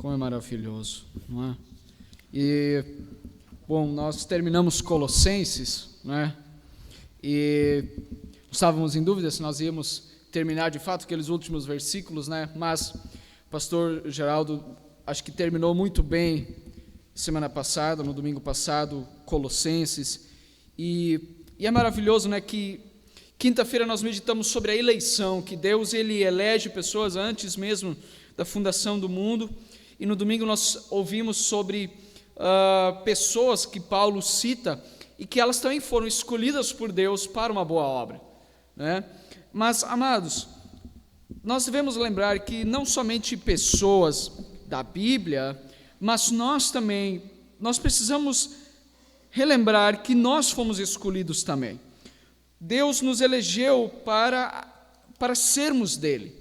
Como é maravilhoso, não é? E, bom, nós terminamos Colossenses, não é? E estávamos em dúvida se nós íamos terminar de fato aqueles últimos versículos, né? Mas o pastor Geraldo, acho que terminou muito bem semana passada, no domingo passado, Colossenses. E é maravilhoso, né, que quinta-feira nós meditamos sobre a eleição, que Deus ele elege pessoas antes mesmo da fundação do mundo. E no domingo nós ouvimos sobre pessoas que Paulo cita e que elas também foram escolhidas por Deus para uma boa obra, né? Mas, amados, nós devemos lembrar que não somente pessoas da Bíblia, mas nós precisamos relembrar que nós fomos escolhidos também. Deus nos elegeu para sermos dele,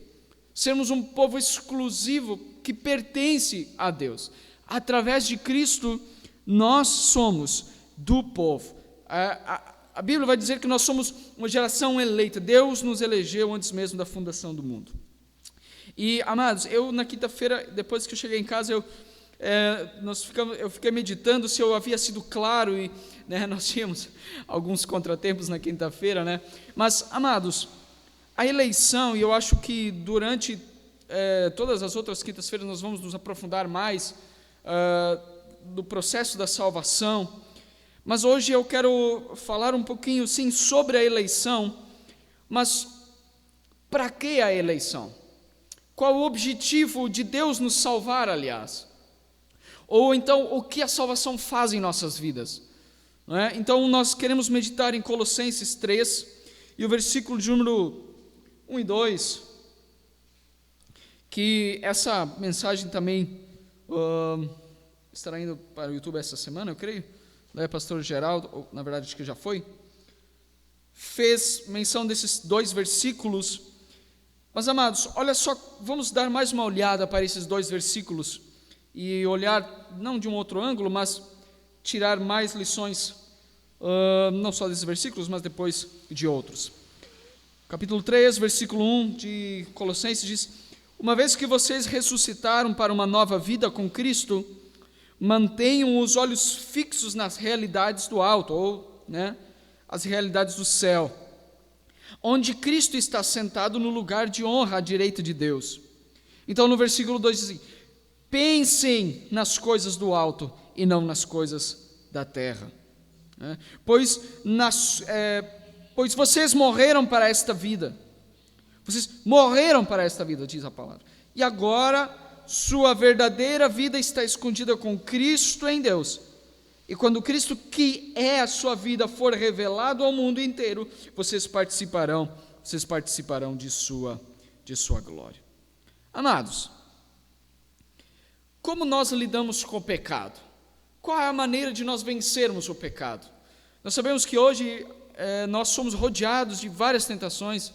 sermos um povo exclusivo que pertence a Deus. Através de Cristo, nós somos do povo. A Bíblia vai dizer que nós somos uma geração eleita. Deus nos elegeu antes mesmo da fundação do mundo. E, amados, eu na quinta-feira, depois que eu cheguei em casa, eu fiquei meditando se eu havia sido claro, e né, nós tínhamos alguns contratempos na quinta-feira, né? Mas, amados, a eleição, e eu acho que durante todas as outras quintas-feiras nós vamos nos aprofundar mais do processo da salvação, mas hoje eu quero falar um pouquinho, sim, sobre a eleição. Mas para que a eleição? Qual o objetivo de Deus nos salvar, aliás? Ou então, o que a salvação faz em nossas vidas? Não é? Então, nós queremos meditar em Colossenses 3, e o versículo de número 1 e 2, que essa mensagem também estará indo para o YouTube essa semana, eu creio. Pastor Geraldo, ou, na verdade, acho que já foi, fez menção desses dois versículos. Mas, amados, olha só, vamos dar mais uma olhada para esses dois versículos e olhar, não de um outro ângulo, mas tirar mais lições, não só desses versículos, mas depois de outros. Capítulo 3, versículo 1 de Colossenses diz: uma vez que vocês ressuscitaram para uma nova vida com Cristo, mantenham os olhos fixos nas realidades do alto, ou as realidades do céu, onde Cristo está sentado no lugar de honra à direita de Deus. Então no versículo 2 diz assim: pensem nas coisas do alto e não nas coisas da terra, pois vocês morreram para esta vida. Vocês morreram para esta vida, diz a palavra, e agora sua verdadeira vida está escondida com Cristo em Deus. E quando Cristo, que é a sua vida, for revelado ao mundo inteiro, vocês participarão de sua glória. Amados, como nós lidamos com o pecado? Qual é a maneira de nós vencermos o pecado? Nós sabemos que hoje nós somos rodeados de várias tentações.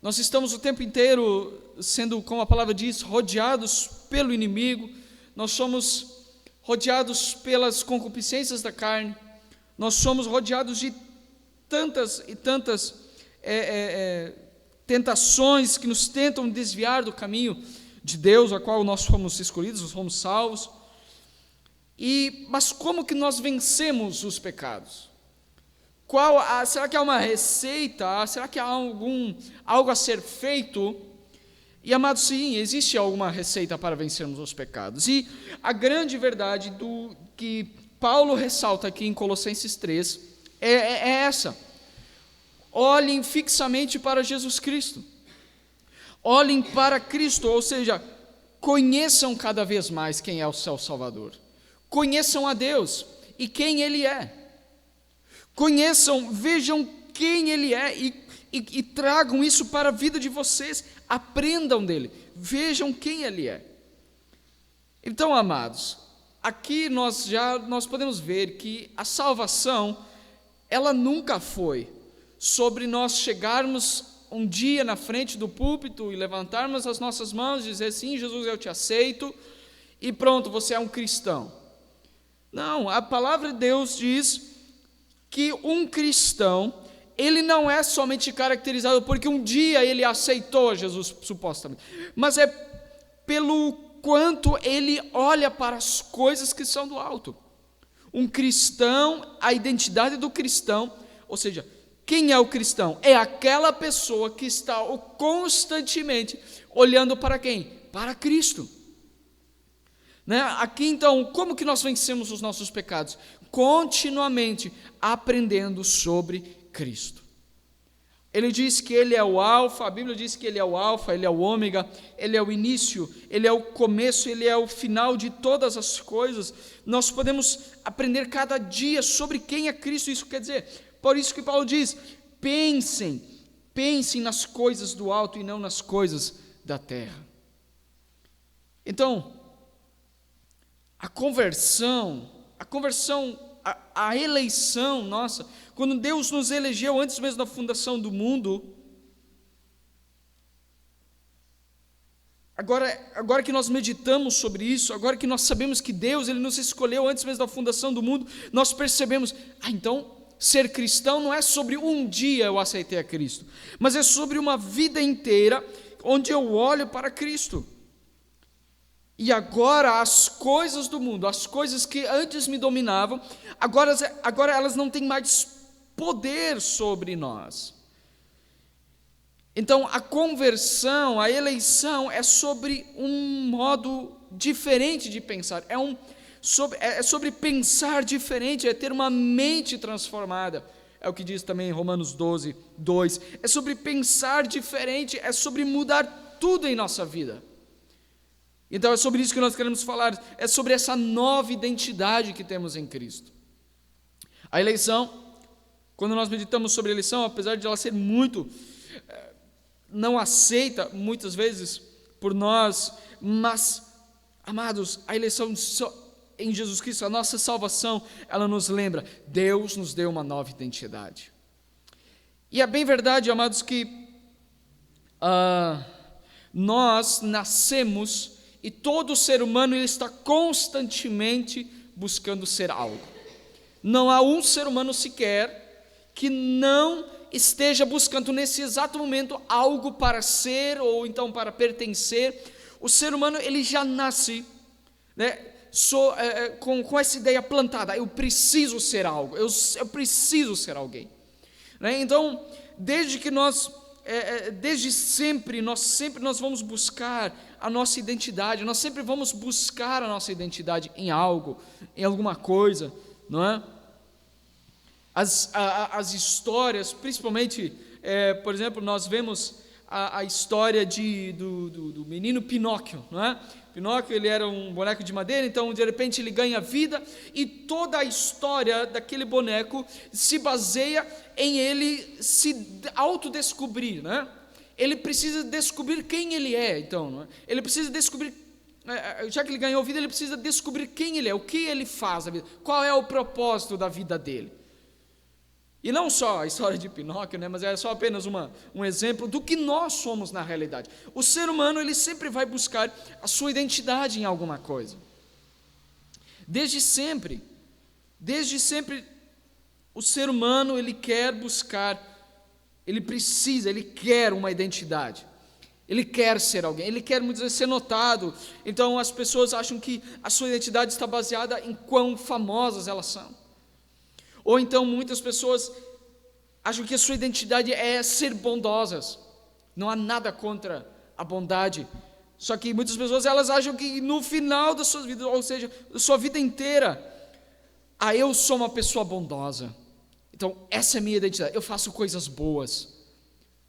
Nós estamos o tempo inteiro sendo, como a palavra diz, rodeados pelo inimigo. Nós somos rodeados pelas concupiscências da carne. Nós somos rodeados de tantas e tantas tentações que nos tentam desviar do caminho de Deus, a qual nós fomos escolhidos, nós fomos salvos. Mas como que nós vencemos os pecados? Será que há uma receita? Será que há algo a ser feito? E, amados, sim, existe alguma receita para vencermos os pecados. E a grande verdade que Paulo ressalta aqui em Colossenses 3 é essa: olhem fixamente para Jesus Cristo. Olhem para Cristo, ou seja, conheçam cada vez mais quem é o seu Salvador. Conheçam a Deus e quem Ele é. Conheçam, vejam quem Ele é e tragam isso para a vida de vocês. Aprendam dele, vejam quem Ele é. Então, amados, aqui nós podemos ver que a salvação, ela nunca foi sobre nós chegarmos um dia na frente do púlpito e levantarmos as nossas mãos e dizer: sim, Jesus, eu te aceito, e pronto, você é um cristão. Não, a palavra de Deus diz que um cristão, ele não é somente caracterizado porque um dia ele aceitou a Jesus, supostamente, mas é pelo quanto ele olha para as coisas que são do alto. Um cristão, a identidade do cristão, ou seja, quem é o cristão? É aquela pessoa que está constantemente olhando para quem? Para Cristo. Né? Aqui então, como que nós vencemos os nossos pecados? Continuamente aprendendo sobre Cristo. Ele diz que Ele é o alfa, a Bíblia diz que Ele é o alfa, Ele é o ômega, Ele é o início, Ele é o começo, Ele é o final de todas as coisas. Nós podemos aprender cada dia sobre quem é Cristo. Isso quer dizer, por isso que Paulo diz, pensem nas coisas do alto e não nas coisas da terra. Então, a conversão, a eleição nossa, quando Deus nos elegeu antes mesmo da fundação do mundo, agora que nós meditamos sobre isso, agora que nós sabemos que Deus Ele nos escolheu antes mesmo da fundação do mundo, nós percebemos, então, ser cristão não é sobre um dia eu aceitei a Cristo, mas é sobre uma vida inteira, onde eu olho para Cristo. E agora as coisas do mundo, as coisas que antes me dominavam, agora elas não têm mais poder sobre nós. Então a conversão, a eleição é sobre um modo diferente de pensar, é sobre pensar diferente, é ter uma mente transformada. É o que diz também em Romanos 12, 2. É sobre pensar diferente, é sobre mudar tudo em nossa vida. Então é sobre isso que nós queremos falar, é sobre essa nova identidade que temos em Cristo. A eleição, quando nós meditamos sobre a eleição, apesar de ela ser muito não aceita muitas vezes por nós, mas, amados, a eleição em Jesus Cristo, a nossa salvação, ela nos lembra, Deus nos deu uma nova identidade. E é bem verdade, amados, que nós nascemos e todo ser humano ele está constantemente buscando ser algo. Não há um ser humano sequer que não esteja buscando nesse exato momento algo para ser ou então para pertencer. O ser humano ele já nasce, né, com essa ideia plantada, eu preciso ser algo, eu preciso ser alguém. Né? Então, desde sempre nós vamos buscar a nossa identidade, nós sempre vamos buscar a nossa identidade em algo, em alguma coisa, não é? As histórias, principalmente, por exemplo, nós vemos a história do menino Pinóquio, não é? Pinóquio, ele era um boneco de madeira, então de repente ele ganha vida e toda a história daquele boneco se baseia em ele se autodescobrir, né? Ele precisa descobrir quem ele é, então, não é? Ele precisa descobrir, já que ele ganhou vida, ele precisa descobrir quem ele é, o que ele faz na vida, qual é o propósito da vida dele. E não só a história de Pinóquio, né, mas é só apenas um exemplo do que nós somos na realidade. O ser humano ele sempre vai buscar a sua identidade em alguma coisa. Desde sempre, o ser humano ele quer buscar, ele quer uma identidade. Ele quer ser alguém, ele quer muitas vezes ser notado. Então as pessoas acham que a sua identidade está baseada em quão famosas elas são. Ou então muitas pessoas acham que a sua identidade é ser bondosas. Não há nada contra a bondade. Só que muitas pessoas elas acham que no final da sua vida, ou seja, da sua vida inteira, eu sou uma pessoa bondosa. Então essa é a minha identidade. Eu faço coisas boas.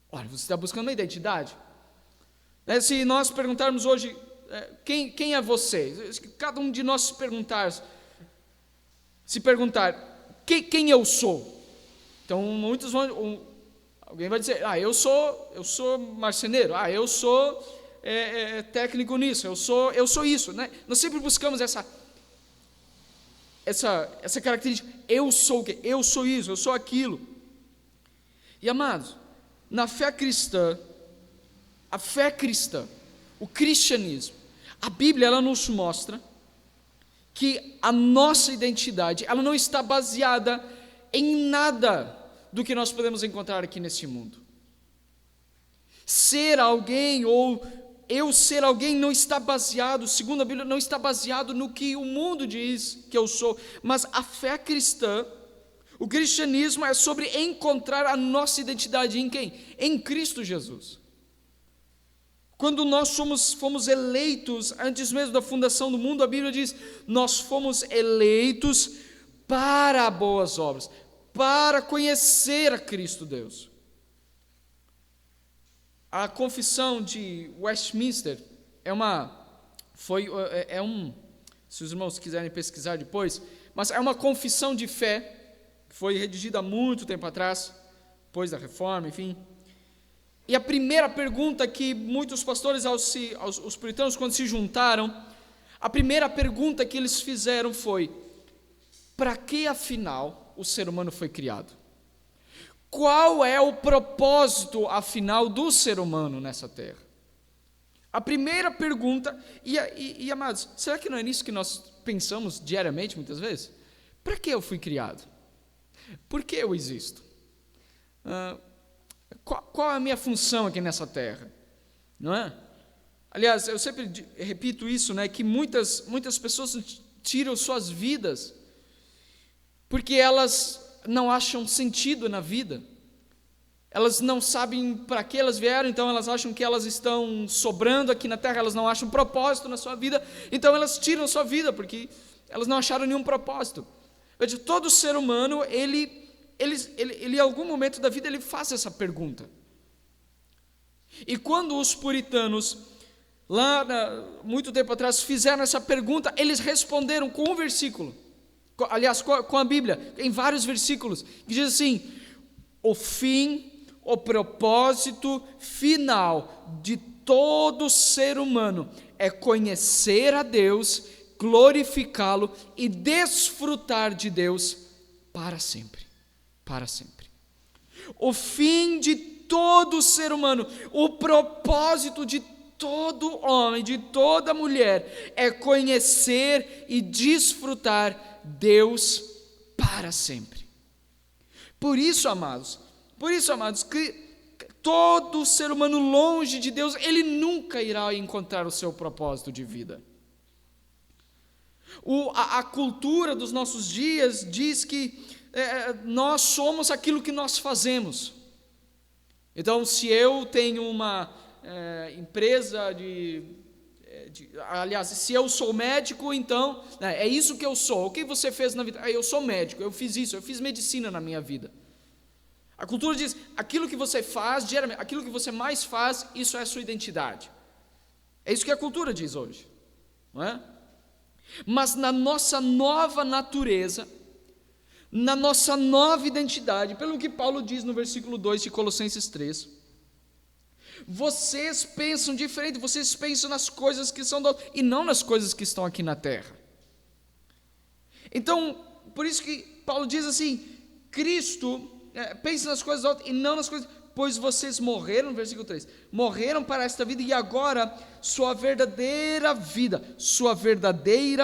Olha, você está buscando uma identidade? Se nós perguntarmos hoje, quem é você? Cada um de nós se perguntar, quem eu sou? Então muitos alguém vai dizer, eu sou marceneiro, eu sou técnico nisso, eu sou isso, né? Nós sempre buscamos essa característica, eu sou o quê? Eu sou isso, eu sou aquilo. E amados, na fé cristã, o cristianismo, a Bíblia ela nos mostra que a nossa identidade, ela não está baseada em nada do que nós podemos encontrar aqui nesse mundo. Ser alguém ou eu ser alguém não está baseado, segundo a Bíblia, não está baseado no que o mundo diz que eu sou, mas a fé cristã, o cristianismo é sobre encontrar a nossa identidade em quem? Em Cristo Jesus. Quando nós fomos eleitos, antes mesmo da fundação do mundo, a Bíblia diz, nós fomos eleitos para boas obras, para conhecer a Cristo Deus. A confissão de Westminster se os irmãos quiserem pesquisar depois, mas é uma confissão de fé, que foi redigida há muito tempo atrás, depois da reforma, enfim. E a primeira pergunta que muitos pastores, os puritanos, quando se juntaram, a primeira pergunta que eles fizeram foi: para que afinal o ser humano foi criado? Qual é o propósito, afinal, do ser humano nessa terra? A primeira pergunta, e amados, será que não é nisso que nós pensamos diariamente, muitas vezes? Para que eu fui criado? Por que eu existo? Qual é a minha função aqui nessa terra? Não é? Aliás, eu sempre repito isso, né, que muitas pessoas tiram suas vidas porque elas não acham sentido na vida, elas não sabem para que elas vieram, então elas acham que elas estão sobrando aqui na terra, elas não acham propósito na sua vida, então elas tiram sua vida, porque elas não acharam nenhum propósito. Veja, todo ser humano, ele em algum momento da vida, ele faz essa pergunta. E quando os puritanos, muito tempo atrás, fizeram essa pergunta, eles responderam com um versículo, aliás, com a Bíblia, em vários versículos, que diz assim: o fim, o propósito final de todo ser humano é conhecer a Deus, glorificá-lo e desfrutar de Deus para sempre, para sempre. O fim de todo ser humano, o propósito de todo homem, de toda mulher, é conhecer e desfrutar Deus para sempre. Por isso, amados, que todo ser humano longe de Deus, ele nunca irá encontrar o seu propósito de vida. A cultura dos nossos dias diz que nós somos aquilo que nós fazemos. Então, se eu tenho uma empresa aliás, se eu sou médico, então, é isso que eu sou. O que você fez na vida? Eu sou médico, eu fiz isso, eu fiz medicina na minha vida. A cultura diz, aquilo que você faz, diariamente, aquilo que você mais faz, isso é a sua identidade. É isso que a cultura diz hoje, não é? Mas na nossa nova natureza, na nossa nova identidade, pelo que Paulo diz no versículo 2 de Colossenses 3, vocês pensam diferente, vocês pensam nas coisas que são e não nas coisas que estão aqui na terra. Então, por isso que Paulo diz assim, Cristo, pense nas coisas altas e não nas coisas, pois vocês morreram, no versículo 3, morreram para esta vida e agora sua verdadeira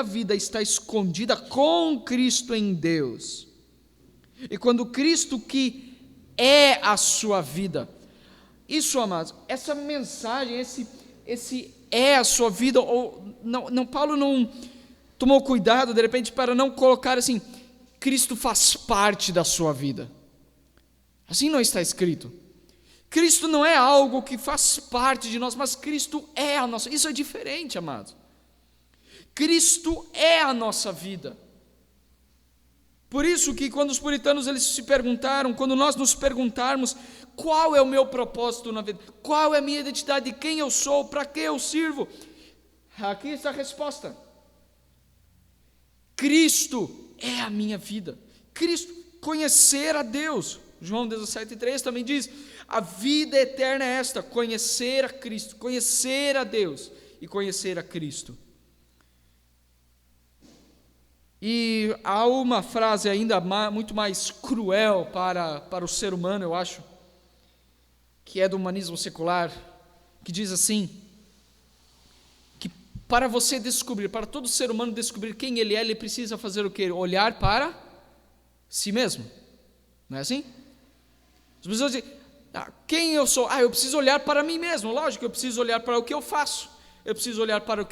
vida está escondida com Cristo em Deus. E quando Cristo, que é a sua vida, isso, amados, essa mensagem, esse é a sua vida, Paulo não tomou cuidado, de repente, para não colocar assim, Cristo faz parte da sua vida. Assim não está escrito. Cristo não é algo que faz parte de nós, mas Cristo é a nossa. Isso é diferente, amados. Cristo é a nossa vida. Por isso que quando os puritanos eles se perguntaram, quando nós nos perguntarmos qual é o meu propósito na vida, qual é a minha identidade, quem eu sou, para que eu sirvo, aqui está a resposta. Cristo é a minha vida. Cristo, conhecer a Deus. João 17,3 também diz, a vida eterna é esta, conhecer a Cristo, conhecer a Deus e conhecer a Cristo. E há uma frase ainda muito mais cruel para o ser humano, eu acho, que é do humanismo secular, que diz assim, que para você descobrir, para todo ser humano descobrir quem ele precisa fazer o quê? Olhar para si mesmo. Não é assim? As pessoas dizem, Quem eu sou? Eu preciso olhar para mim mesmo, lógico, eu preciso olhar para o que eu faço, eu preciso olhar para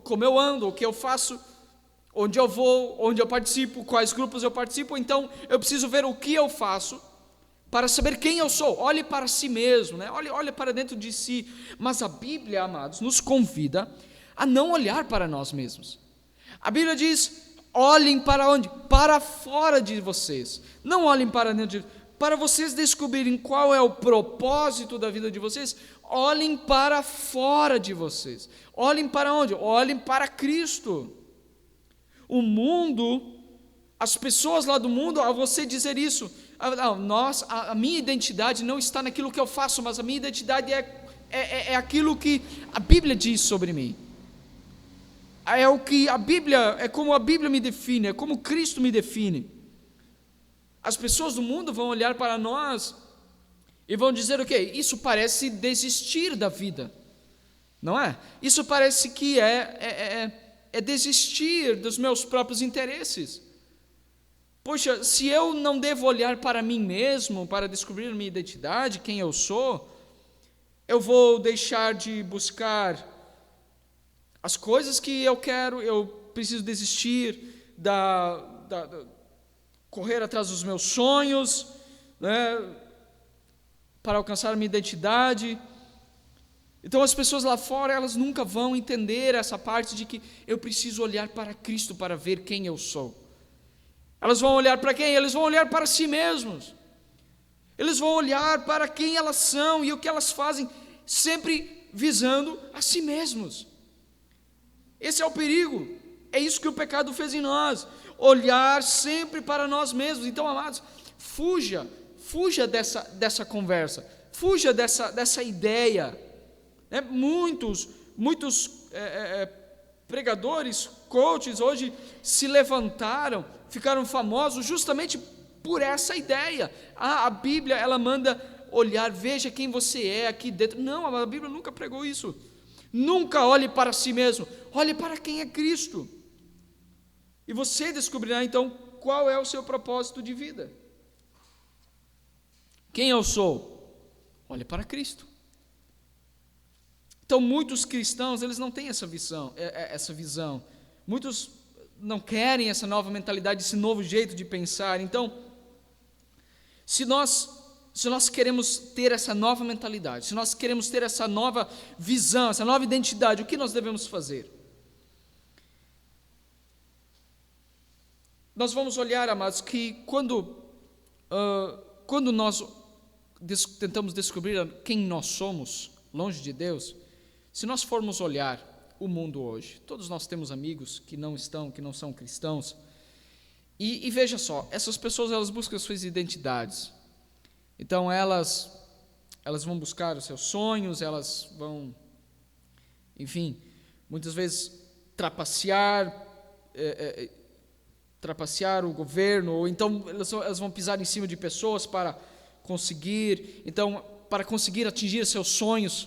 como eu ando, o que eu faço, onde eu vou, onde eu participo, quais grupos eu participo. Então eu preciso ver o que eu faço para saber quem eu sou. Olhe para si mesmo, né? Olhe para dentro de si. Mas a Bíblia, amados, nos convida a não olhar para nós mesmos. A Bíblia diz: olhem para onde? Para fora de vocês. Não olhem para dentro para vocês descobrirem qual é o propósito da vida de vocês. Olhem para fora de vocês. Olhem para onde? Olhem para Cristo. O mundo, as pessoas lá do mundo, ao você dizer isso, a minha identidade não está naquilo que eu faço, mas a minha identidade é aquilo que a Bíblia diz sobre mim. É o que a Bíblia, é como a Bíblia me define, é como Cristo me define. As pessoas do mundo vão olhar para nós e vão dizer o quê? Isso parece desistir da vida, não é? Isso parece que é desistir dos meus próprios interesses. Poxa, se eu não devo olhar para mim mesmo, para descobrir minha identidade, quem eu sou, eu vou deixar de buscar as coisas que eu quero, eu preciso desistir correr atrás dos meus sonhos, né, para alcançar a minha identidade. Então as pessoas lá fora, elas nunca vão entender essa parte de que eu preciso olhar para Cristo para ver quem eu sou. Elas vão olhar para quem? Eles vão olhar para si mesmos. Eles vão olhar para quem elas são e o que elas fazem, sempre visando a si mesmos. Esse é o perigo. É isso que o pecado fez em nós. Olhar sempre para nós mesmos. Então, amados, fuja dessa conversa. Fuja dessa ideia. Muitos pregadores, coaches, hoje se levantaram, ficaram famosos justamente por essa ideia. A Bíblia, ela manda olhar, veja quem você é aqui dentro. Não, a Bíblia nunca pregou isso. Nunca olhe para si mesmo, olhe para quem é Cristo. E você descobrirá então qual é o seu propósito de vida. Quem eu sou? Olhe para Cristo. Então muitos cristãos, eles não têm essa visão. Muitos não querem essa nova mentalidade, esse novo jeito de pensar. Então, se nós queremos ter essa nova mentalidade, se nós queremos ter essa nova visão, essa nova identidade, o que nós devemos fazer? Nós vamos olhar, amados, que quando nós tentamos descobrir quem nós somos, longe de Deus, se nós formos olhar o mundo hoje, todos nós temos amigos que não são cristãos, e veja só, essas pessoas, elas buscam as suas identidades. Então elas vão buscar os seus sonhos, elas vão, enfim, muitas vezes trapacear o governo, ou então elas vão pisar em cima de pessoas para conseguir atingir seus sonhos.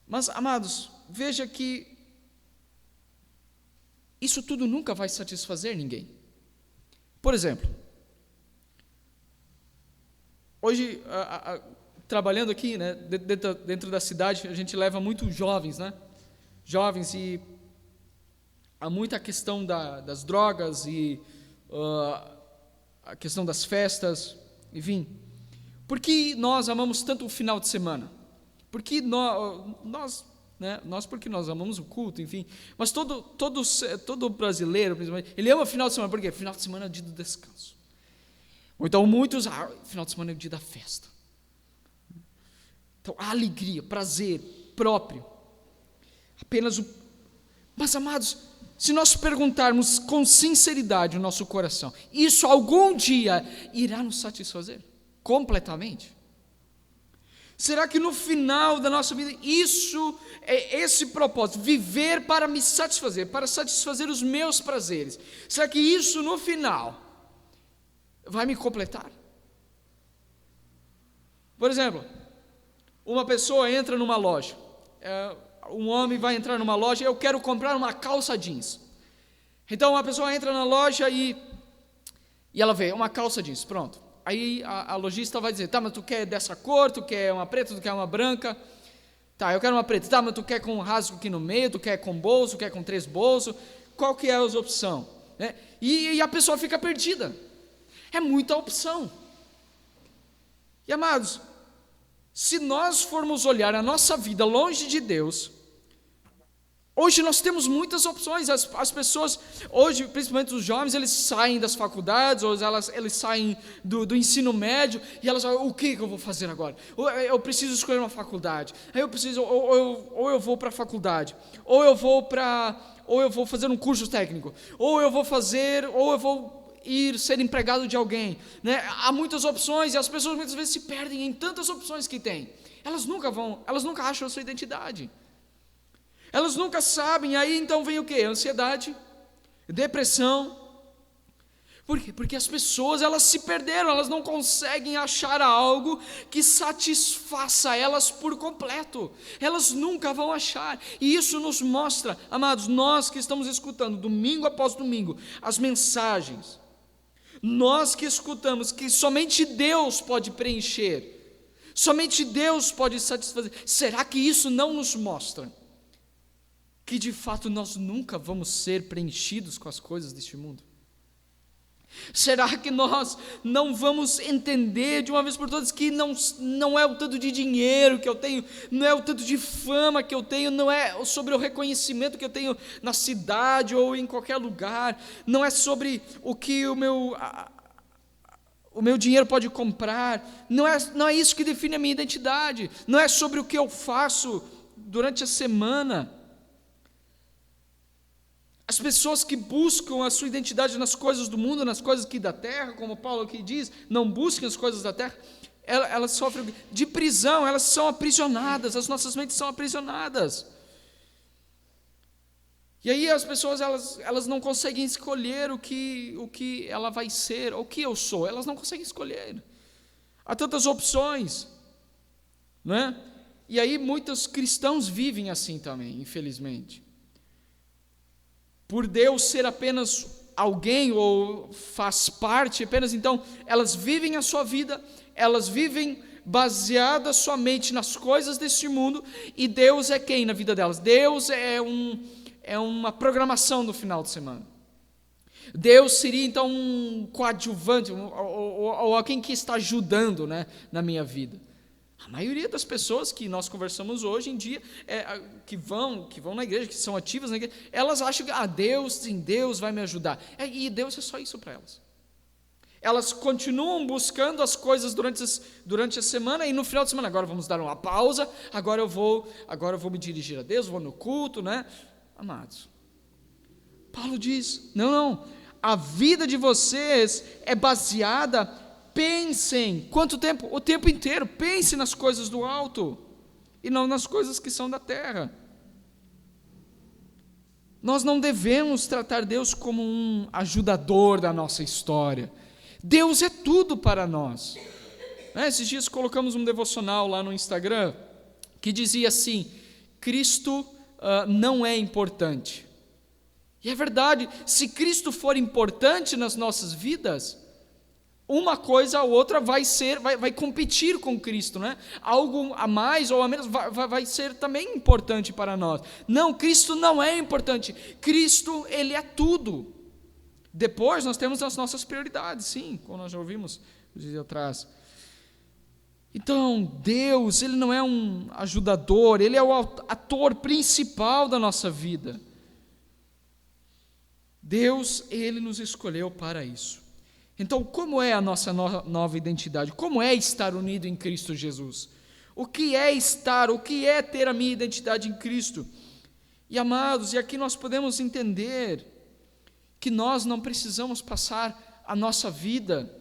Mas, amados, veja que isso tudo nunca vai satisfazer ninguém. Por exemplo, hoje, trabalhando aqui, né, dentro da cidade, a gente leva muitos jovens, né? Jovens, e há muita questão das drogas e a questão das festas, enfim. Por que nós amamos tanto o final de semana? Porque nós porque nós amamos o culto, enfim. Mas todo brasileiro, principalmente, ele ama o final de semana. Por quê? Final de semana é o dia do descanso. Ou então muitos, final de semana é o dia da festa. Então, a alegria, prazer próprio. Mas, amados, se nós perguntarmos com sinceridade o nosso coração, isso algum dia irá nos satisfazer completamente? Será que no final da nossa vida, isso é esse propósito, viver para me satisfazer, para satisfazer os meus prazeres, será que isso no final vai me completar? Por exemplo, uma pessoa entra numa loja, um homem vai entrar numa loja, eu quero comprar uma calça jeans. Então uma pessoa entra na loja e ela vê uma calça jeans, pronto. aí a lojista vai dizer, tá, mas tu quer dessa cor, tu quer uma preta, tu quer uma branca? Tá, eu quero uma preta. Tá, mas tu quer com um rasgo aqui no meio, tu quer com bolso, tu quer com 3 bolsos? Qual que é a opção? Né? E a pessoa fica perdida. É muita opção. E amados, se nós formos olhar a nossa vida longe de Deus, hoje nós temos muitas opções. As pessoas, hoje, principalmente os jovens, eles saem das faculdades, ou eles saem do ensino médio, e elas falam, o que eu vou fazer agora? Eu preciso escolher uma faculdade, aí eu preciso, ou eu vou para a faculdade, ou eu vou fazer um curso técnico, ou eu vou ir ser empregado de alguém, né? Há muitas opções, e as pessoas muitas vezes se perdem em tantas opções que têm. Elas nunca acham a sua identidade. Elas nunca sabem, aí então vem o quê? Ansiedade, depressão. Por quê? Porque as pessoas, elas se perderam, elas não conseguem achar algo que satisfaça elas por completo. Elas nunca vão achar. E isso nos mostra, amados, nós que estamos escutando domingo após domingo as mensagens, nós que escutamos que somente Deus pode preencher, somente Deus pode satisfazer. Será que isso não nos mostra que de fato nós nunca vamos ser preenchidos com as coisas deste mundo? Será que nós não vamos entender de uma vez por todas que não é o tanto de dinheiro que eu tenho, não é o tanto de fama que eu tenho, não é sobre o reconhecimento que eu tenho na cidade ou em qualquer lugar, não é sobre o que o meu dinheiro pode comprar, não é isso que define a minha identidade, não é sobre o que eu faço durante a semana. As pessoas que buscam a sua identidade nas coisas do mundo, nas coisas aqui da terra, como Paulo aqui diz, não busquem as coisas da terra, elas sofrem de prisão, elas são aprisionadas, as nossas mentes são aprisionadas. E aí as pessoas, elas não conseguem escolher o que ela vai ser, o que eu sou, elas não conseguem escolher. Há tantas opções, não é? E aí muitos cristãos vivem assim também, infelizmente. Por Deus ser apenas alguém, ou faz parte apenas, então, elas vivem a sua vida, elas vivem baseadas somente nas coisas deste mundo, e Deus é quem na vida delas? Deus é uma programação no final de semana. Deus seria então um coadjuvante, ou alguém que está ajudando, né, na minha vida. A maioria das pessoas que nós conversamos hoje em dia, que vão na igreja, que são ativas na igreja, elas acham que Deus vai me ajudar. E Deus é só isso para elas. Elas continuam buscando as coisas durante a semana, e no final de semana, agora vamos dar uma pausa, agora eu vou me dirigir a Deus, vou no culto, né? Amados, Paulo diz, não, a vida de vocês é baseada. Pensem, quanto tempo? O tempo inteiro. Pense nas coisas do alto e não nas coisas que são da terra. Nós não devemos tratar Deus como um ajudador da nossa história. Deus é tudo para nós. Esses dias colocamos um devocional lá no Instagram que dizia assim: Cristo não é importante. E é verdade, se Cristo for importante nas nossas vidas, uma coisa ou outra vai competir com Cristo, né? Algo a mais ou a menos vai ser também importante para nós. Não, Cristo não é importante. Cristo, Ele é tudo. Depois nós temos as nossas prioridades, sim, como nós já ouvimos os dias atrás. Então, Deus, Ele não é um ajudador, Ele é o ator principal da nossa vida. Deus, Ele nos escolheu para isso. Então, como é a nossa nova identidade? Como é estar unido em Cristo Jesus? O que é ter a minha identidade em Cristo? E amados, e aqui nós podemos entender que nós não precisamos passar a nossa vida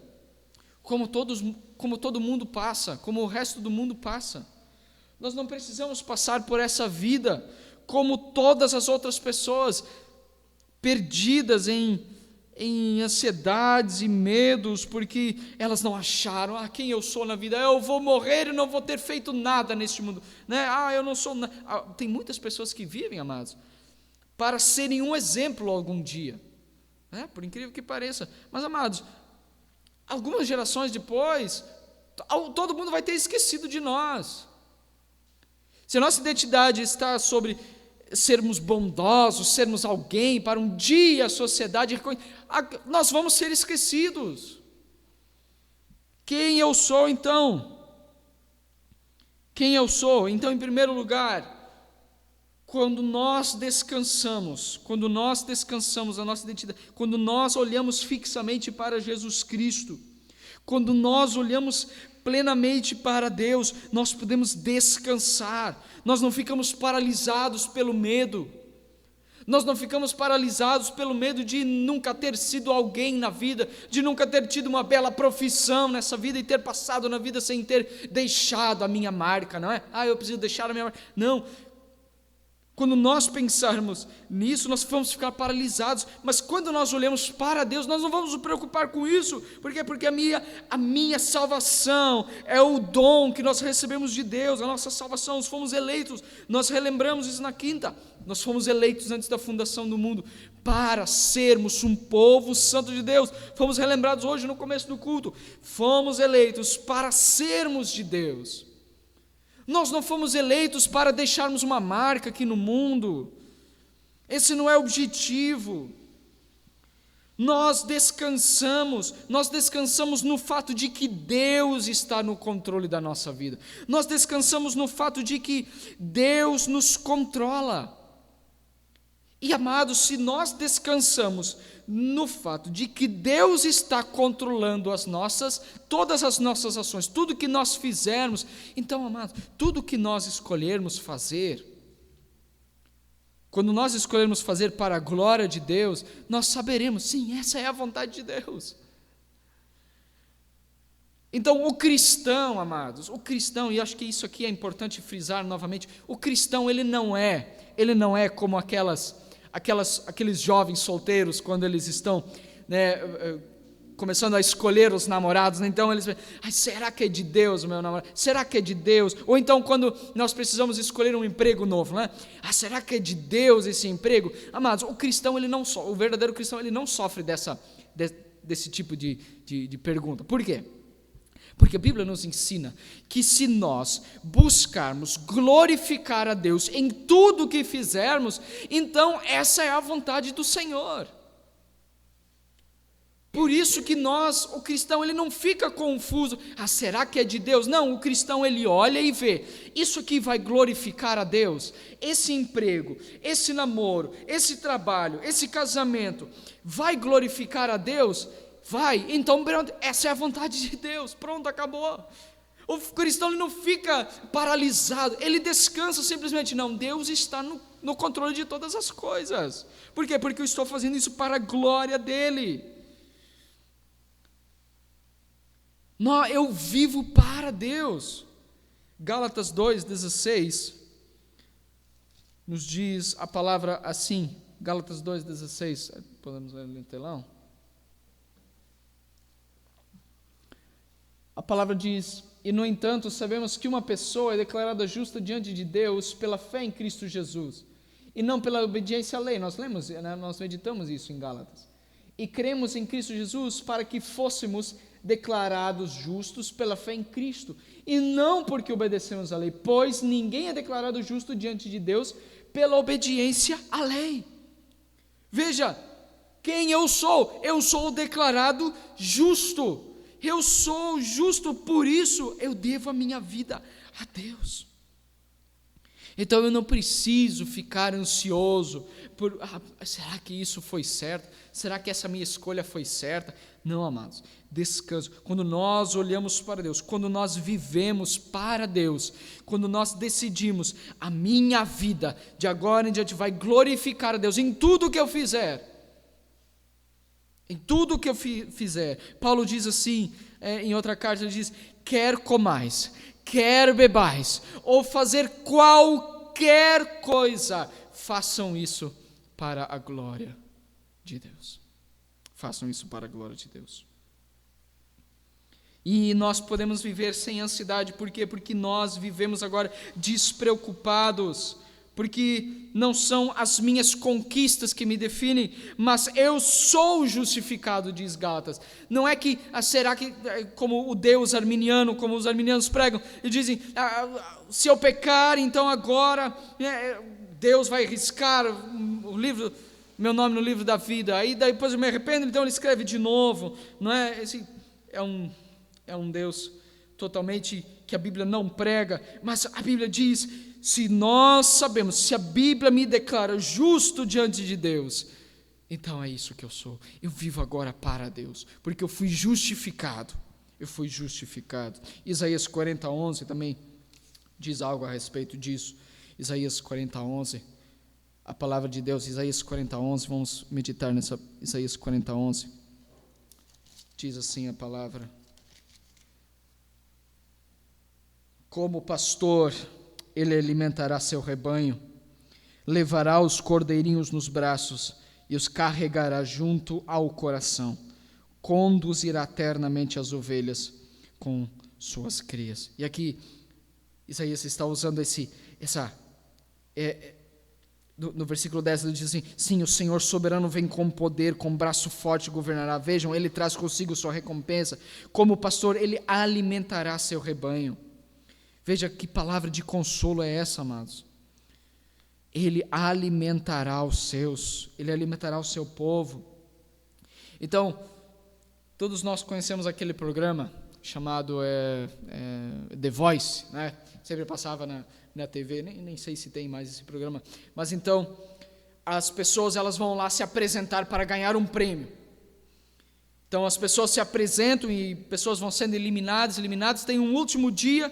como todo mundo passa, como o resto do mundo passa. Nós não precisamos passar por essa vida como todas as outras pessoas, perdidas em ansiedades e medos, porque elas não acharam quem eu sou na vida. Eu vou morrer e não vou ter feito nada neste mundo, né? Eu não sou tem muitas pessoas que vivem, amados, para serem um exemplo algum dia, né? Por incrível que pareça. Mas, amados, algumas gerações depois, todo mundo vai ter esquecido de nós. Se a nossa identidade está sobre sermos bondosos, sermos alguém para um dia a sociedade, nós vamos ser esquecidos. Quem eu sou então? Quem eu sou? Então, em primeiro lugar, quando nós descansamos a nossa identidade, quando nós olhamos fixamente para Jesus Cristo, quando nós olhamos plenamente para Deus, nós podemos descansar, nós não ficamos paralisados pelo medo, nós não ficamos paralisados pelo medo de nunca ter sido alguém na vida, de nunca ter tido uma bela profissão nessa vida e ter passado na vida sem ter deixado a minha marca, não é? Eu preciso deixar a minha marca. Não. Quando nós pensarmos nisso, nós vamos ficar paralisados, mas quando nós olhamos para Deus, nós não vamos nos preocupar com isso. Por quê? Porque a minha salvação é o dom que nós recebemos de Deus, a nossa salvação, nós fomos eleitos, nós relembramos isso na quinta, nós fomos eleitos antes da fundação do mundo, para sermos um povo santo de Deus, fomos relembrados hoje no começo do culto, fomos eleitos para sermos de Deus. Nós não fomos eleitos para deixarmos uma marca aqui no mundo. Esse não é o objetivo. Nós descansamos no fato de que Deus está no controle da nossa vida. Nós descansamos no fato de que Deus nos controla. E, amados, se nós descansamos no fato de que Deus está controlando todas as nossas ações, tudo que nós fizermos, então, amados, tudo que nós escolhermos fazer, quando nós escolhermos fazer para a glória de Deus, nós saberemos, sim, essa é a vontade de Deus. Então, o cristão, amados, e acho que isso aqui é importante frisar novamente, o cristão, ele não é como aqueles jovens solteiros, quando eles estão, começando a escolher os namorados, então eles pensam, será que é de Deus o meu namorado? Será que é de Deus? Ou então quando nós precisamos escolher um emprego novo, será que é de Deus esse emprego? Amados, o verdadeiro cristão, ele não sofre desse tipo de pergunta. Por quê? Porque a Bíblia nos ensina que se nós buscarmos glorificar a Deus em tudo o que fizermos, então essa é a vontade do Senhor. Por isso que o cristão, ele não fica confuso, será que é de Deus? Não, o cristão, ele olha e vê, isso aqui vai glorificar a Deus? Esse emprego, esse namoro, esse trabalho, esse casamento, vai glorificar a Deus? Vai, então essa é a vontade de Deus, pronto, acabou. O cristão, ele não fica paralisado, ele descansa simplesmente, não, Deus está no controle de todas as coisas. Por quê? Porque eu estou fazendo isso para a glória dEle. Eu vivo para Deus. Gálatas 2,16 nos diz a palavra assim, Gálatas 2,16, podemos ler no telão? A palavra diz, e no entanto sabemos que uma pessoa é declarada justa diante de Deus pela fé em Cristo Jesus, e não pela obediência à lei. Nós meditamos isso em Gálatas. E cremos em Cristo Jesus para que fôssemos declarados justos pela fé em Cristo, e não porque obedecemos à lei, pois ninguém é declarado justo diante de Deus pela obediência à lei. Veja, quem eu sou? Eu sou declarado justo. Eu sou justo, por isso eu devo a minha vida a Deus. Então eu não preciso ficar ansioso por, será que isso foi certo? Será que essa minha escolha foi certa? Não, amados, descanso. Quando nós olhamos para Deus, quando nós vivemos para Deus, quando nós decidimos, a minha vida de agora em diante vai glorificar a Deus em tudo que eu fizer. Em tudo que eu fizer. Paulo diz assim, em outra carta, ele diz, quer comais, quer bebais, ou fazer qualquer coisa, façam isso para a glória de Deus. Façam isso para a glória de Deus. E nós podemos viver sem ansiedade, por quê? Porque nós vivemos agora despreocupados porque não são as minhas conquistas que me definem, mas eu sou justificado, diz Gálatas. Não é que, será que, como o Deus arminiano, como os arminianos pregam, e dizem, se eu pecar, então agora Deus vai riscar meu nome no livro da vida, aí depois eu me arrependo, então ele escreve de novo, não é? Esse é um Deus totalmente que a Bíblia não prega, mas a Bíblia diz, se nós sabemos, se a Bíblia me declara justo diante de Deus, então é isso que eu sou. Eu vivo agora para Deus, porque eu fui justificado. Isaías 40:11 também diz algo a respeito disso. Isaías 40:11, a palavra de Deus, Isaías 40:11, vamos meditar nessa Isaías 40:11. Diz assim a palavra: como pastor, ele alimentará seu rebanho, levará os cordeirinhos nos braços e os carregará junto ao coração, conduzirá eternamente as ovelhas com suas crias. E aqui Isaías está usando no versículo 10 ele diz assim, sim, o Senhor soberano vem com poder, com braço forte governará. Vejam, ele traz consigo sua recompensa. Como pastor, ele alimentará seu rebanho. Veja que palavra de consolo é essa, amados. Ele alimentará os seus, ele alimentará o seu povo. Então, todos nós conhecemos aquele programa chamado The Voice, né? Sempre passava na TV, nem sei se tem mais esse programa, mas então, as pessoas elas vão lá se apresentar para ganhar um prêmio. Então, as pessoas se apresentam e pessoas vão sendo eliminadas, tem um último dia,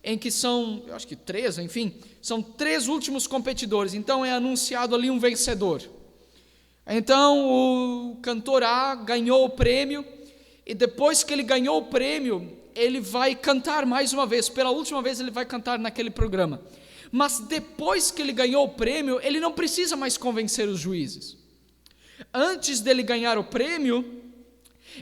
em que são, eu acho que 3, enfim, são 3 últimos competidores, então é anunciado ali um vencedor. Então o cantor A ganhou o prêmio, e depois que ele ganhou o prêmio, ele vai cantar mais uma vez, pela última vez ele vai cantar naquele programa. Mas depois que ele ganhou o prêmio, ele não precisa mais convencer os juízes. Antes dele ganhar o prêmio,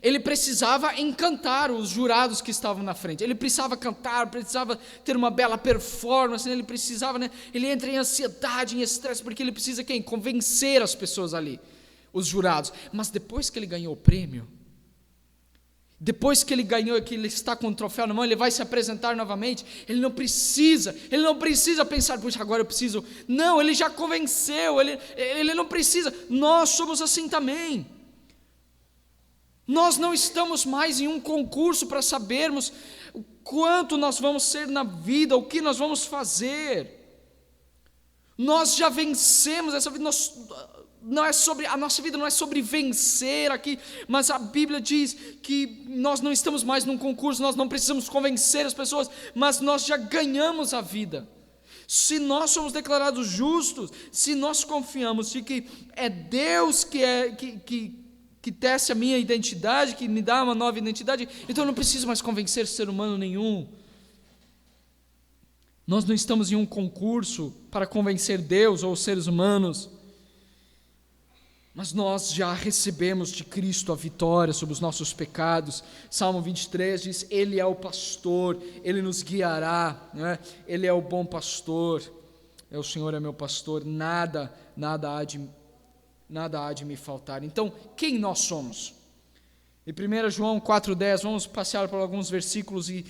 ele precisava encantar os jurados que estavam na frente, ele precisava cantar, precisava ter uma bela performance, ele precisava, ele entra em ansiedade, em estresse, porque ele precisa convencer as pessoas ali, os jurados. Mas depois que ele ganhou o prêmio, depois que ele ganhou, que ele está com o troféu na mão, ele vai se apresentar novamente, ele não precisa pensar, puxa, agora eu preciso, não, ele já convenceu, ele não precisa. Nós somos assim também. Nós não estamos mais em um concurso para sabermos o quanto nós vamos ser na vida, o que nós vamos fazer. Nós já vencemos essa vida, a nossa vida não é sobre vencer aqui, mas a Bíblia diz que nós não estamos mais num concurso, nós não precisamos convencer as pessoas, mas nós já ganhamos a vida. Se nós somos declarados justos, se nós confiamos de que é Deus que tece a minha identidade, que me dá uma nova identidade, então eu não preciso mais convencer ser humano nenhum. Nós não estamos em um concurso para convencer Deus ou os seres humanos, mas nós já recebemos de Cristo a vitória sobre os nossos pecados. Salmo 23 diz, Ele é o pastor, Ele nos guiará, né? Ele é o bom pastor, o Senhor é meu pastor, nada há de me faltar. Então, quem nós somos? Em 1 João 4,10, vamos passear por alguns versículos e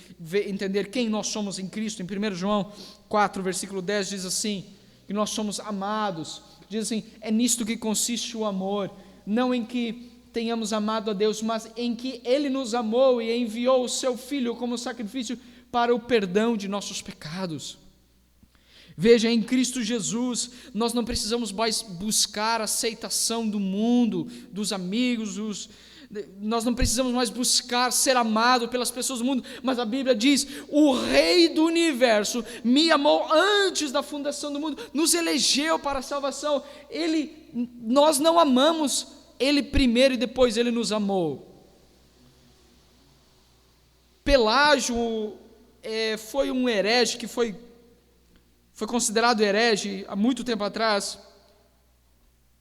entender quem nós somos em Cristo. Em 1 João 4, versículo 10, diz assim, que nós somos amados. Diz assim, é nisto que consiste o amor, não em que tenhamos amado a Deus, mas em que Ele nos amou e enviou o Seu Filho como sacrifício para o perdão de nossos pecados. Veja, em Cristo Jesus, nós não precisamos mais buscar a aceitação do mundo, dos amigos, nós não precisamos mais buscar ser amado pelas pessoas do mundo, mas a Bíblia diz, o Rei do Universo me amou antes da fundação do mundo, nos elegeu para a salvação. Nós não amamos Ele primeiro e depois Ele nos amou. Pelágio foi um herege que foi considerado herege há muito tempo atrás.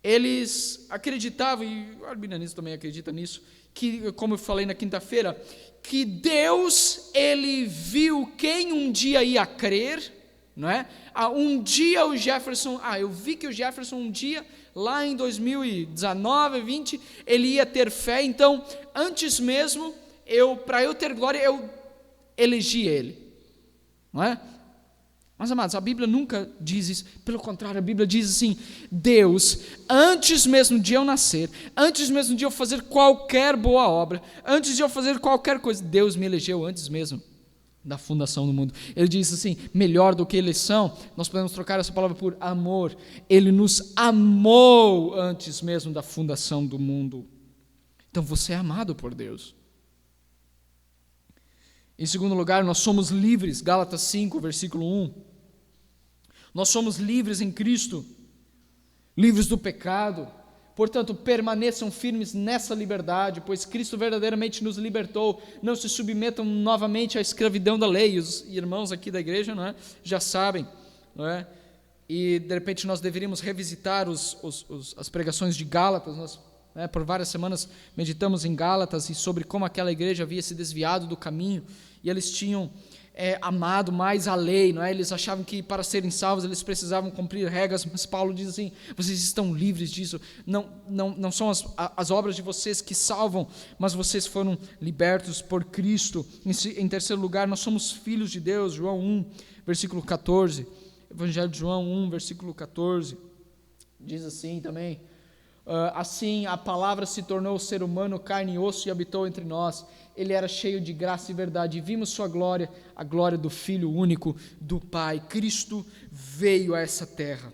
Eles acreditavam, e o arminianismo também acredita nisso, que, como eu falei na quinta-feira, que Deus, Ele viu quem um dia ia crer não é? Um dia o Jefferson, eu vi que o Jefferson um dia, lá em 2019, 20, ele ia ter fé, então, antes mesmo, para eu ter glória, eu elegi ele, não é? Mas, amados, a Bíblia nunca diz isso, pelo contrário, a Bíblia diz assim: Deus, antes mesmo de eu nascer, antes mesmo de eu fazer qualquer boa obra, antes de eu fazer qualquer coisa, Deus me elegeu antes mesmo da fundação do mundo. Ele diz assim, melhor do que eleição, nós podemos trocar essa palavra por amor. Ele nos amou antes mesmo da fundação do mundo. Então você é amado por Deus. Em segundo lugar, nós somos livres, Gálatas 5, versículo 1. Nós somos livres em Cristo, livres do pecado. Portanto, permaneçam firmes nessa liberdade, pois Cristo verdadeiramente nos libertou. Não se submetam novamente à escravidão da lei. Os irmãos aqui da igreja, não é, já sabem, não é? E de repente nós deveríamos revisitar as pregações de Gálatas. Nós, por várias semanas meditamos em Gálatas e sobre como aquela igreja havia se desviado do caminho e eles tinham amado mais a lei, não é? Eles achavam que para serem salvos eles precisavam cumprir regras, mas Paulo diz assim: vocês estão livres disso, não são as obras de vocês que salvam, mas vocês foram libertos por Cristo. Em terceiro lugar, nós somos filhos de Deus, João 1, versículo 14, Evangelho de João 1, versículo 14, diz assim também: assim a palavra se tornou ser humano, carne e osso, e habitou entre nós. Ele era cheio de graça e verdade, e vimos sua glória, a glória do Filho único do Pai. Cristo veio a essa terra,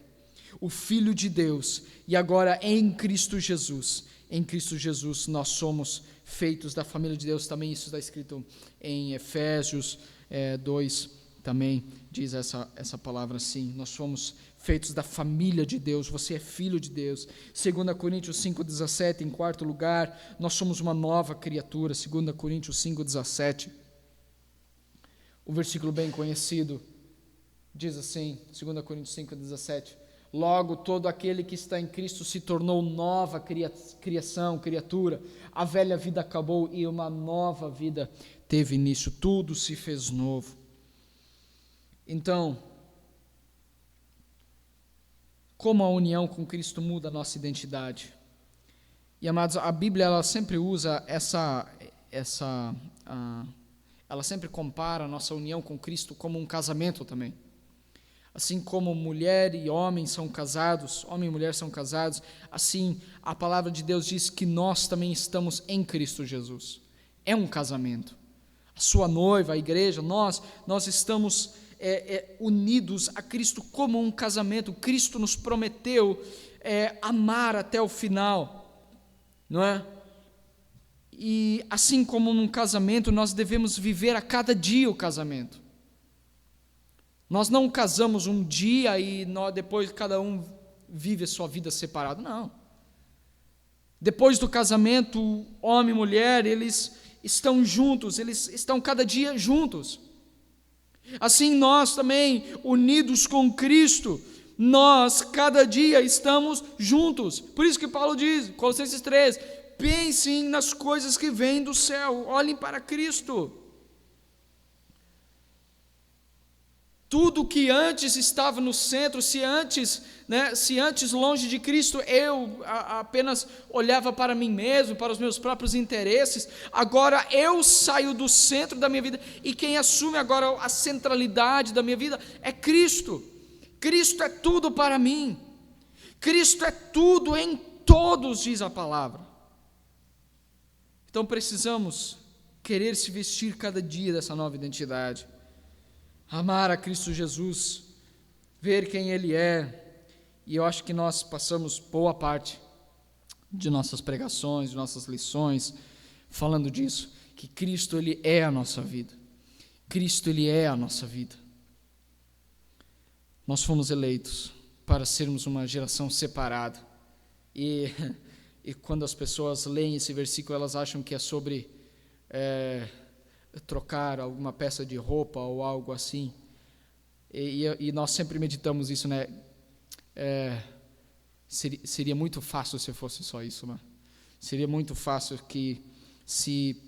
o Filho de Deus, e agora em Cristo Jesus nós somos feitos da família de Deus. Também isso está escrito em Efésios 2, também diz essa palavra assim: nós somos feitos da família de Deus, você é filho de Deus. 2 Coríntios 5,17, em quarto lugar, nós somos uma nova criatura. 2 Coríntios 5,17, o versículo bem conhecido, diz assim, 2 Coríntios 5,17: logo todo aquele que está em Cristo se tornou nova criatura, a velha vida acabou e uma nova vida teve início, tudo se fez novo. Então, como a união com Cristo muda a nossa identidade? E, amados, a Bíblia ela sempre usa ela sempre compara a nossa união com Cristo como um casamento também. Assim como mulher e homem são casados, homem e mulher são casados, assim a palavra de Deus diz que nós também estamos em Cristo Jesus. É um casamento. A sua noiva, a igreja, nós estamos unidos a Cristo como um casamento. Cristo nos prometeu amar até o final, não é? E assim como num casamento, nós devemos viver a cada dia o casamento. Nós não casamos um dia e depois cada um vive a sua vida separado, não. Depois do casamento, homem e mulher, eles estão juntos, eles estão cada dia juntos. Assim nós também, unidos com Cristo, nós cada dia estamos juntos. Por isso que Paulo diz, Colossenses 3, pensem nas coisas que vêm do céu, olhem para Cristo. Tudo que antes estava no centro, se antes longe de Cristo eu apenas olhava para mim mesmo, para os meus próprios interesses, agora eu saio do centro da minha vida e quem assume agora a centralidade da minha vida é Cristo. Cristo é tudo para mim, Cristo é tudo em todos, diz a palavra. Então precisamos querer se vestir cada dia dessa nova identidade. Amar a Cristo Jesus, ver quem Ele é, e eu acho que nós passamos boa parte de nossas pregações, de nossas lições, falando disso, que Cristo Ele é a nossa vida, Cristo Ele é a nossa vida. Nós fomos eleitos para sermos uma geração separada, e quando as pessoas leem esse versículo, elas acham que é sobre trocar alguma peça de roupa ou algo assim, e nós sempre meditamos isso, né? Seria muito fácil se fosse só isso, né? Seria muito fácil que se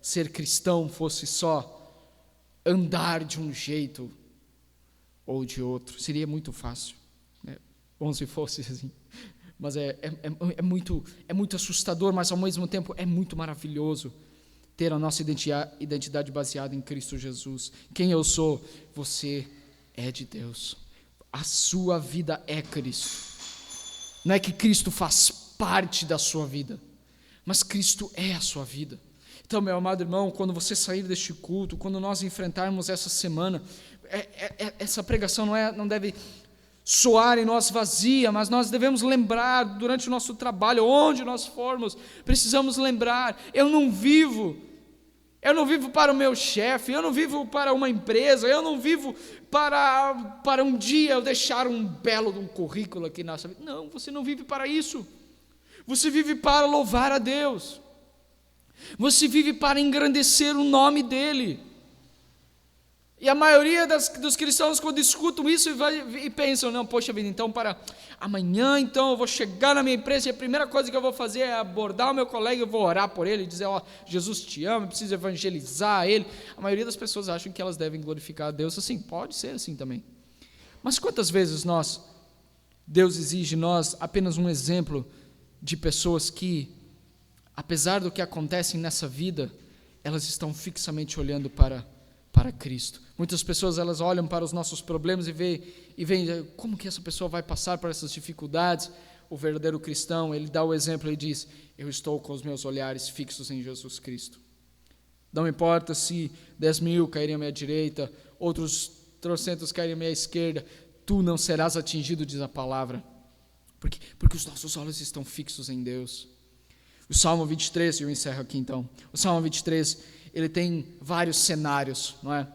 ser cristão fosse só andar de um jeito, ou de outro. Seria muito fácil, né? Bom se fosse assim. Mas é muito assustador, mas ao mesmo tempo é muito maravilhoso ter a nossa identidade baseada em Cristo Jesus. Quem eu sou? Você é de Deus. A sua vida é Cristo. Não é que Cristo faz parte da sua vida, mas Cristo é a sua vida. Então, meu amado irmão, quando você sair deste culto, quando nós enfrentarmos essa semana, essa pregação não deve soar em nós vazia, mas nós devemos lembrar durante o nosso trabalho, onde nós formos, precisamos lembrar, eu não vivo para o meu chefe, eu não vivo para uma empresa, eu não vivo para um dia eu deixar um belo currículo aqui na nossa vida. Não, você não vive para isso. Você vive para louvar a Deus. Você vive para engrandecer o nome dEle. E a maioria dos cristãos, quando escutam isso e pensam, não, poxa vida, então para amanhã, então eu vou chegar na minha empresa e a primeira coisa que eu vou fazer é abordar o meu colega, eu vou orar por ele, dizer, Jesus te ama, eu preciso evangelizar ele. A maioria das pessoas acham que elas devem glorificar a Deus assim, pode ser assim também. Mas quantas vezes Deus exige de nós apenas um exemplo de pessoas que, apesar do que acontece nessa vida, elas estão fixamente olhando para Cristo. Muitas pessoas, elas olham para os nossos problemas e veem como que essa pessoa vai passar por essas dificuldades. O verdadeiro cristão, ele dá o exemplo e diz, eu estou com os meus olhares fixos em Jesus Cristo. Não importa se 10.000 caírem à minha direita, outros 300 caírem à minha esquerda, tu não serás atingido, diz a palavra. Porque os nossos olhos estão fixos em Deus. O Salmo 23, eu encerro aqui então. O Salmo 23, ele tem vários cenários, não é?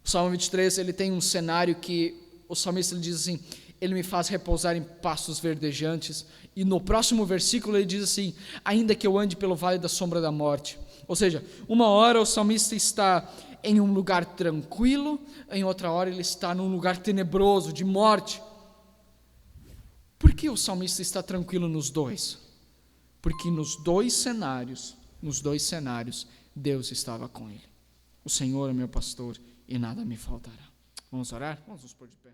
O Salmo 23, ele tem um cenário que o salmista ele diz assim, ele me faz repousar em pastos verdejantes, e no próximo versículo ele diz assim, ainda que eu ande pelo vale da sombra da morte. Ou seja, uma hora o salmista está em um lugar tranquilo, em outra hora ele está num lugar tenebroso, de morte. Por que o salmista está tranquilo nos dois? Porque nos dois cenários, Deus estava com ele. O Senhor é meu pastor e nada me faltará. Vamos orar? Vamos nos pôr de pé.